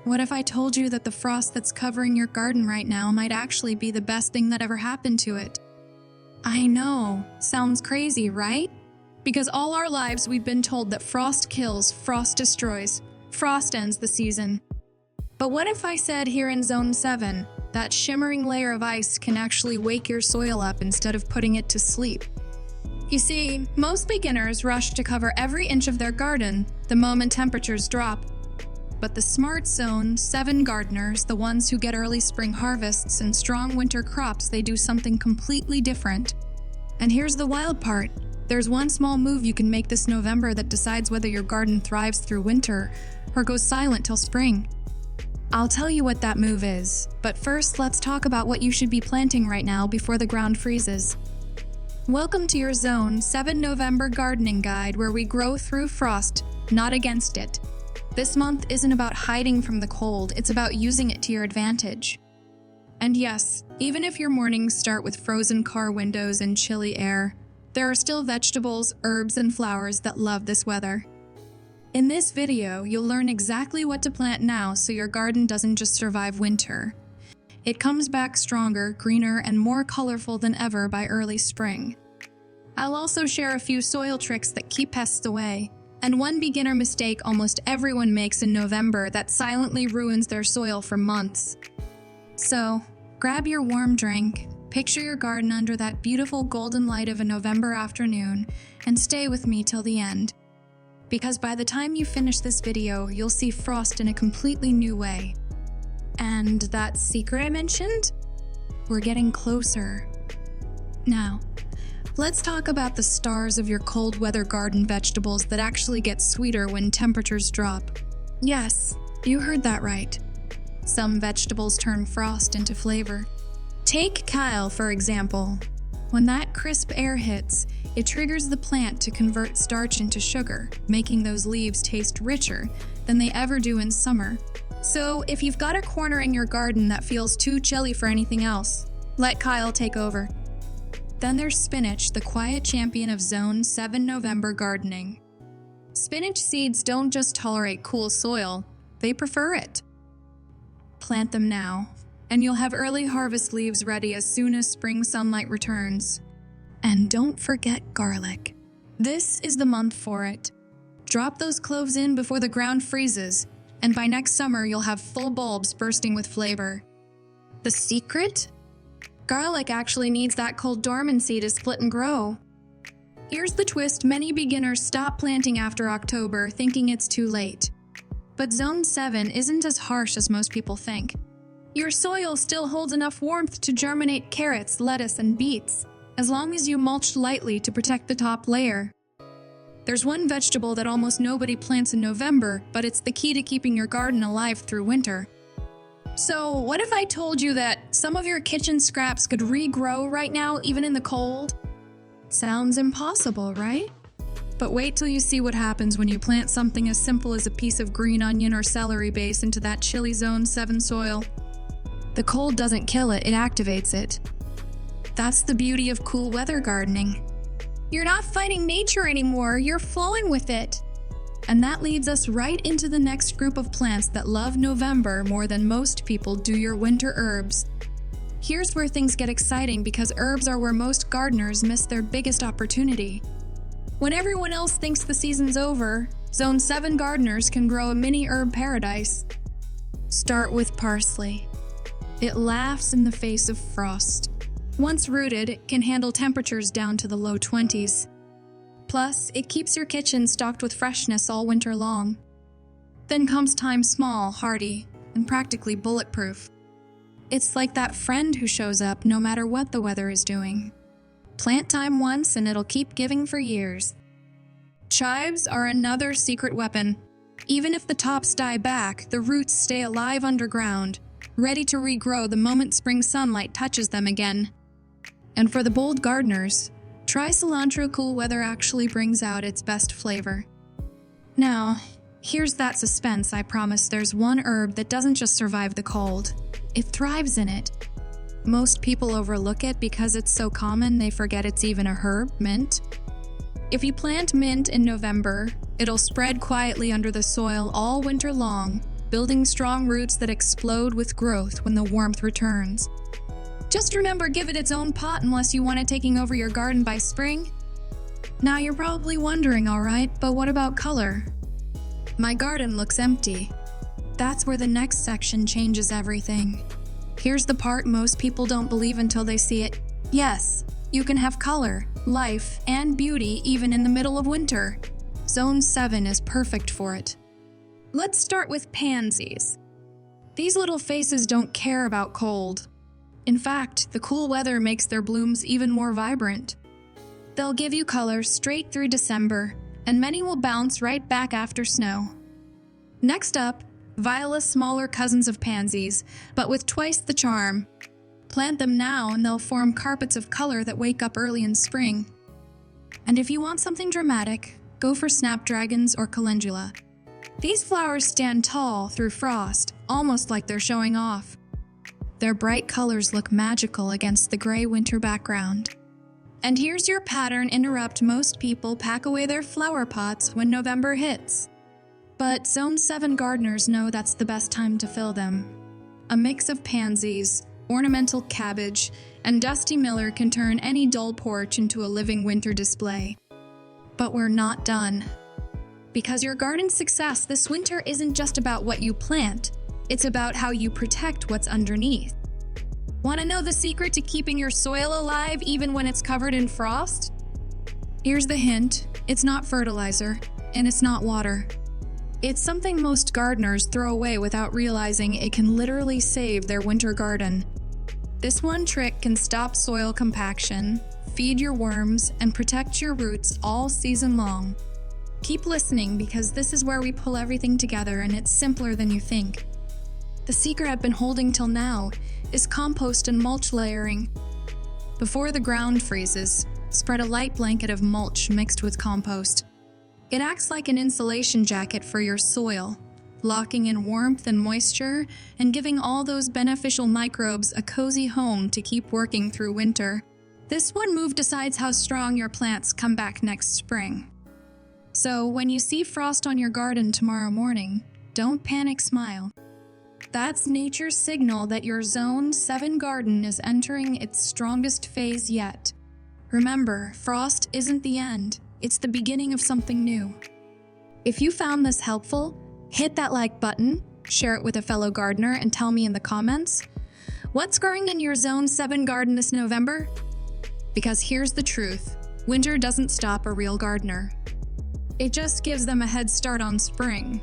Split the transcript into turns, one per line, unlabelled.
What if I told you that the frost that's covering your garden right now might actually be the best thing that ever happened to it? I know, sounds crazy, right? Because all our lives we've been told that frost kills, frost destroys, frost ends the season. But what if I said here in Zone 7, that shimmering layer of ice can actually wake your soil up instead of putting it to sleep? You see, most beginners rush to cover every inch of their garden the moment temperatures drop. But the smart Zone 7 gardeners, the ones who get early spring harvests and strong winter crops, they do something completely different. And here's the wild part. There's one small move you can make this November that decides whether your garden thrives through winter or goes silent till spring. I'll tell you what that move is, but first let's talk about what you should be planting right now before the ground freezes. Welcome to your Zone 7 November gardening guide, where we grow through frost, not against it. This month isn't about hiding from the cold, it's about using it to your advantage. And yes, even if your mornings start with frozen car windows and chilly air, there are still vegetables, herbs, and flowers that love this weather. In this video, you'll learn exactly what to plant now so your garden doesn't just survive winter. It comes back stronger, greener, and more colorful than ever by early spring. I'll also share a few soil tricks that keep pests away, and one beginner mistake almost everyone makes in November that silently ruins their soil for months. So, grab your warm drink, picture your garden under that beautiful golden light of a November afternoon, and stay with me till the end. Because by the time you finish this video, you'll see frost in a completely new way. And that secret I mentioned? We're getting closer. Now, let's talk about the stars of your cold weather garden vegetables that actually get sweeter when temperatures drop. Yes, you heard that right. Some vegetables turn frost into flavor. Take kale, for example. When that crisp air hits, it triggers the plant to convert starch into sugar, making those leaves taste richer than they ever do in summer. So, if you've got a corner in your garden that feels too chilly for anything else, let kale take over. Then there's spinach, the quiet champion of Zone 7 November gardening. Spinach seeds don't just tolerate cool soil, they prefer it. Plant them now, and you'll have early harvest leaves ready as soon as spring sunlight returns. And don't forget garlic. This is the month for it. Drop those cloves in before the ground freezes, and by next summer you'll have full bulbs bursting with flavor. The secret? Garlic actually needs that cold dormancy to split and grow. Here's the twist: many beginners stop planting after October, thinking it's too late. But Zone 7 isn't as harsh as most people think. Your soil still holds enough warmth to germinate carrots, lettuce, and beets, as long as you mulch lightly to protect the top layer. There's one vegetable that almost nobody plants in November, but it's the key to keeping your garden alive through winter. So, what if I told you that some of your kitchen scraps could regrow right now, even in the cold? Sounds impossible, right? But wait till you see what happens when you plant something as simple as a piece of green onion or celery base into that chilly Zone 7 soil. The cold doesn't kill it, it activates it. That's the beauty of cool weather gardening. You're not fighting nature anymore, you're flowing with it. And that leads us right into the next group of plants that love November more than most people do: your winter herbs. Here's where things get exciting, because herbs are where most gardeners miss their biggest opportunity. When everyone else thinks the season's over, Zone 7 gardeners can grow a mini herb paradise. Start with parsley. It laughs in the face of frost. Once rooted, it can handle temperatures down to the low 20s. Plus, it keeps your kitchen stocked with freshness all winter long. Then comes thyme, small, hardy, and practically bulletproof. It's like that friend who shows up no matter what the weather is doing. Plant thyme once and it'll keep giving for years. Chives are another secret weapon. Even if the tops die back, the roots stay alive underground, ready to regrow the moment spring sunlight touches them again. And for the bold gardeners, try cilantro. Cool weather actually brings out its best flavor. Now, here's that suspense. I promise. There's one herb that doesn't just survive the cold, it thrives in it. Most people overlook it because it's so common they forget it's even a herb: mint. If you plant mint in November, it'll spread quietly under the soil all winter long, building strong roots that explode with growth when the warmth returns. Just remember, give it its own pot unless you want it taking over your garden by spring. Now you're probably wondering, alright, but what about color? My garden looks empty. That's where the next section changes everything. Here's the part most people don't believe until they see it. Yes, you can have color, life, and beauty even in the middle of winter. Zone 7 is perfect for it. Let's start with pansies. These little faces don't care about cold. In fact, the cool weather makes their blooms even more vibrant. They'll give you color straight through December, and many will bounce right back after snow. Next up, violas, smaller cousins of pansies, but with twice the charm. Plant them now and they'll form carpets of color that wake up early in spring. And if you want something dramatic, go for snapdragons or calendula. These flowers stand tall through frost, almost like they're showing off. Their bright colors look magical against the gray winter background. And here's your pattern interrupt most people pack away their flower pots when November hits. But Zone 7 gardeners know that's the best time to fill them. A mix of pansies, ornamental cabbage, and dusty miller can turn any dull porch into a living winter display. But we're not done. Because your garden's success this winter isn't just about what you plant, it's about how you protect what's underneath. Want to know the secret to keeping your soil alive even when it's covered in frost? Here's the hint: it's not fertilizer, and it's not water. It's something most gardeners throw away without realizing it can literally save their winter garden. This one trick can stop soil compaction, feed your worms, and protect your roots all season long. Keep listening because this is where we pull everything together and it's simpler than you think. The secret I've been holding till now is compost and mulch layering. Before the ground freezes, spread a light blanket of mulch mixed with compost. It acts like an insulation jacket for your soil, locking in warmth and moisture and giving all those beneficial microbes a cozy home to keep working through winter. This one move decides how strong your plants come back next spring. So when you see frost on your garden tomorrow morning, don't panic, smile. That's nature's signal that your Zone 7 garden is entering its strongest phase yet. Remember, frost isn't the end, it's the beginning of something new. If you found this helpful, hit that like button, share it with a fellow gardener, and tell me in the comments, what's growing in your Zone 7 garden this November? Because here's the truth, winter doesn't stop a real gardener. It just gives them a head start on spring.